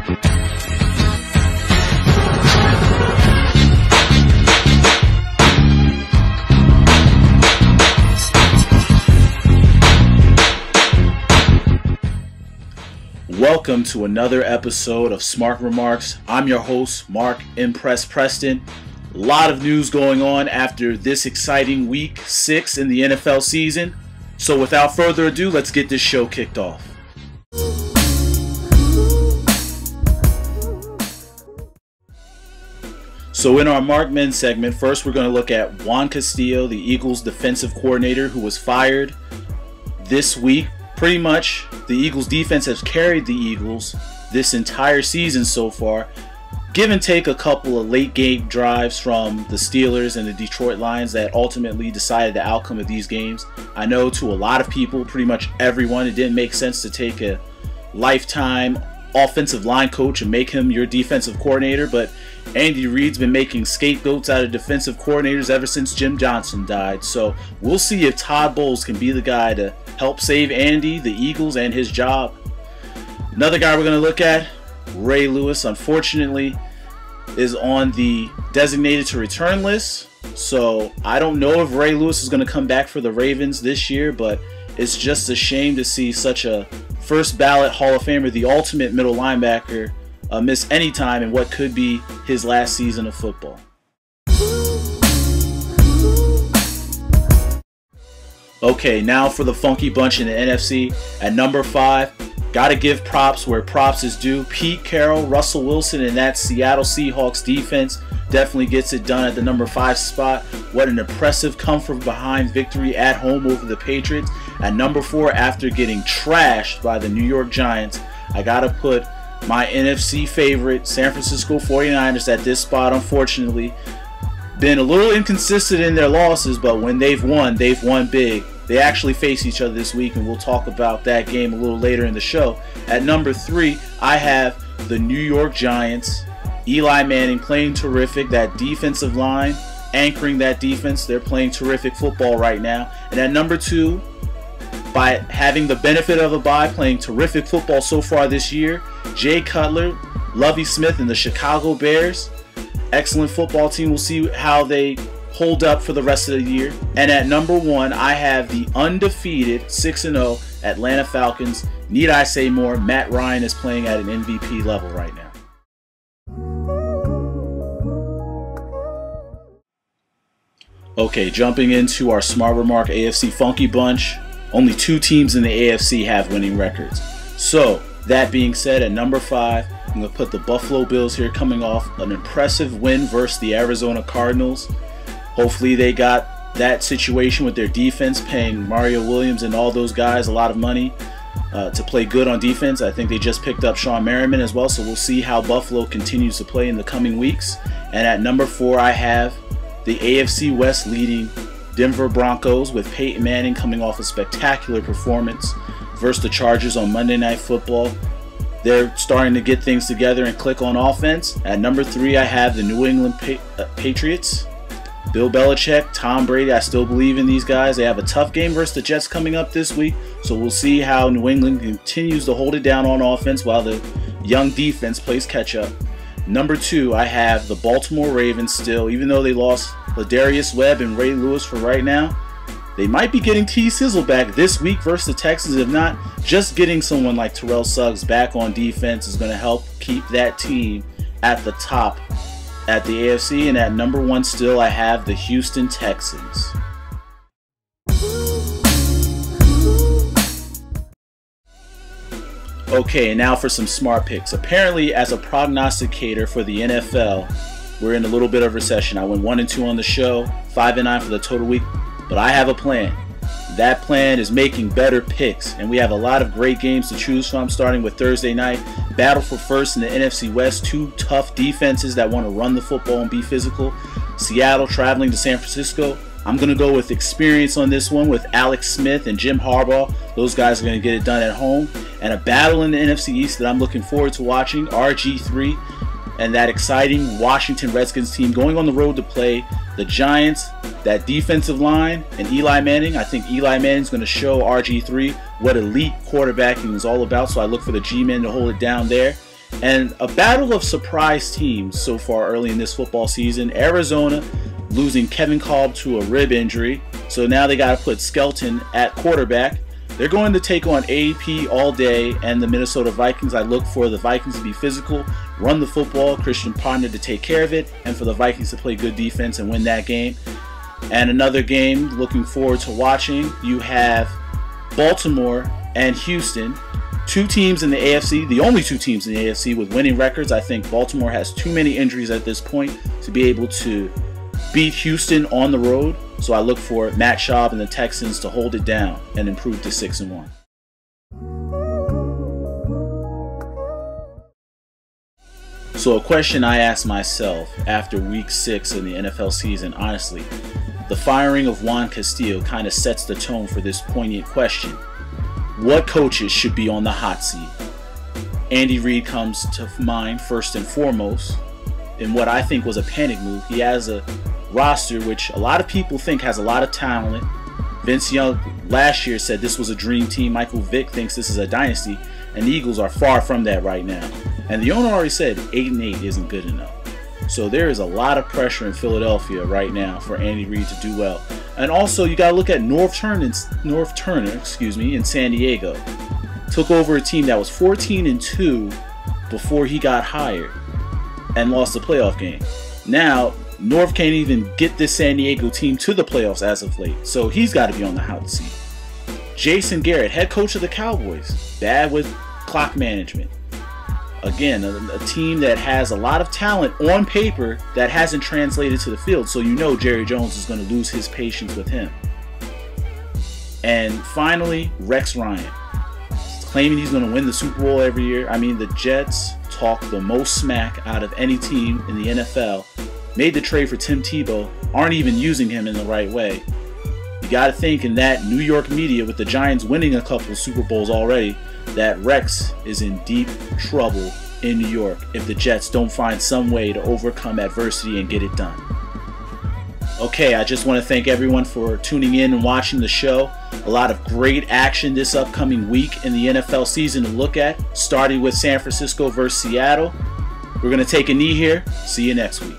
Welcome to another episode of Smart Remarks. I'm your host, Mark Impress Preston. A lot of news going on after this exciting week 6 in the NFL season. So without further ado, let's get this show kicked off. So in our Mark Men segment, first we're going to look at Juan Castillo, the Eagles defensive coordinator who was fired this week. Pretty much, the Eagles defense has carried the Eagles this entire season so far. Give and take a couple of late game drives from the Steelers and the Detroit Lions that ultimately decided the outcome of these games. I know to a lot of people, pretty much everyone, it didn't make sense to take a lifetime offensive line coach and make him your defensive coordinator, but Andy Reid's been making scapegoats out of defensive coordinators ever since Jim Johnson died. So we'll see if Todd Bowles can be the guy to help save Andy, the Eagles, and his job. Another guy we're going to look at, Ray Lewis, unfortunately, is on the designated to return list. So I don't know if Ray Lewis is going to come back for the Ravens this year, but it's just a shame to see such a first ballot Hall of Famer, the ultimate middle linebacker, miss any time in what could be his last season of football. Okay, now for the funky bunch in the NFC. At number 5, gotta give props where props is due. Pete Carroll, Russell Wilson, and that Seattle Seahawks defense definitely gets it done at the number 5 spot. What an impressive come from behind victory at home over the Patriots. At number 4, after getting trashed by the New York Giants, I gotta put my NFC favorite, San Francisco 49ers, at this spot. Unfortunately, been a little inconsistent in their losses, but when they've won big. They actually face each other this week, and we'll talk about that game a little later in the show. At number 3, I have the New York Giants. Eli Manning playing terrific. That defensive line, anchoring that defense. They're playing terrific football right now. And at number 2, by having the benefit of a bye, playing terrific football so far this year, Jay Cutler, Lovie Smith, and the Chicago Bears. Excellent football team. We'll see how they hold up for the rest of the year. And at number 1, I have the undefeated 6-0 Atlanta Falcons. Need I say more? Matt Ryan is playing at an MVP level right now. Okay, jumping into our Smart Remark AFC Funky Bunch. Only 2 teams in the AFC have winning records. So, that being said, at number 5, I'm going to put the Buffalo Bills here, coming off an impressive win versus the Arizona Cardinals. Hopefully they got that situation with their defense, paying Mario Williams and all those guys a lot of money to play good on defense. I think they just picked up Sean Merriman as well, so we'll see how Buffalo continues to play in the coming weeks. And at number 4, I have the AFC West leading Denver Broncos, with Peyton Manning coming off a spectacular performance versus the Chargers on Monday Night Football. They're starting to get things together and click on offense. At number 3, I have the New England Patriots. Bill Belichick, Tom Brady, I still believe in these guys. They have a tough game versus the Jets coming up this week, so we'll see how New England continues to hold it down on offense while the young defense plays catch-up. Number 2, I have the Baltimore Ravens still. Even though they lost Ladarius Webb and Ray Lewis for right now, they might be getting T. Sizzle back this week versus the Texans. If not, just getting someone like Terrell Suggs back on defense is going to help keep that team at the top at the AFC. And at number 1 still, I have the Houston Texans. Okay, and now for some smart picks. Apparently, as a prognosticator for the NFL, we're in a little bit of recession. I went 1-2 on the show, 5-9 for the total week, but I have a plan. That plan is making better picks, and we have a lot of great games to choose from, starting with Thursday night. Battle for first in the NFC West. 2 tough defenses that want to run the football and be physical. Seattle traveling to San Francisco. I'm going to go with experience on this one with Alex Smith and Jim Harbaugh. Those guys are going to get it done at home. And a battle in the NFC East that I'm looking forward to watching, RG3 and that exciting Washington Redskins team going on the road to play the Giants. That defensive line and Eli Manning. I think Eli Manning's going to show RG3 what elite quarterbacking is all about, so I look for the G-men to hold it down there. And a battle of surprise teams so far early in this football season. Arizona losing Kevin Kolb to a rib injury, so now they got to put Skelton at quarterback. They're going to take on AP all day and the Minnesota Vikings. I look for the Vikings to be physical, run the football, Christian Ponder to take care of it, and for the Vikings to play good defense and win that game. And another game looking forward to watching, you have Baltimore and Houston. Two teams in the AFC, the only two teams in the AFC with winning records. I think Baltimore has too many injuries at this point to be able to beat Houston on the road. So I look for Matt Schaub and the Texans to hold it down and improve to 6-1. So a question I asked myself after week 6 in the NFL season, honestly, the firing of Juan Castillo kind of sets the tone for this poignant question. What coaches should be on the hot seat? Andy Reid comes to mind first and foremost in what I think was a panic move. He has a roster which a lot of people think has a lot of talent. Vince Young last year said this was a dream team. Michael Vick thinks this is a dynasty, and the Eagles are far from that right now. And the owner already said 8-8 isn't good enough. So there is a lot of pressure in Philadelphia right now for Andy Reid to do well. And also you got to look at North Turner, in San Diego. Took over a team that was 14-2 before he got hired and lost the playoff game. Now North can't even get this San Diego team to the playoffs as of late. So he's got to be on the hot seat. Jason Garrett, head coach of the Cowboys, bad with clock management. Again, a team that has a lot of talent on paper that hasn't translated to the field, so you know Jerry Jones is going to lose his patience with him. And finally, Rex Ryan, claiming he's going to win the Super Bowl every year. I mean, the Jets talk the most smack out of any team in the NFL. Made the trade for Tim Tebow, aren't even using him in the right way. You got to think in that New York media, with the Giants winning a couple Super Bowls already, that Rex is in deep trouble in New York if the Jets don't find some way to overcome adversity and get it done. Okay, I just want to thank everyone for tuning in and watching the show. A lot of great action this upcoming week in the NFL season to look at, starting with San Francisco versus Seattle. We're going to take a knee here. See you next week.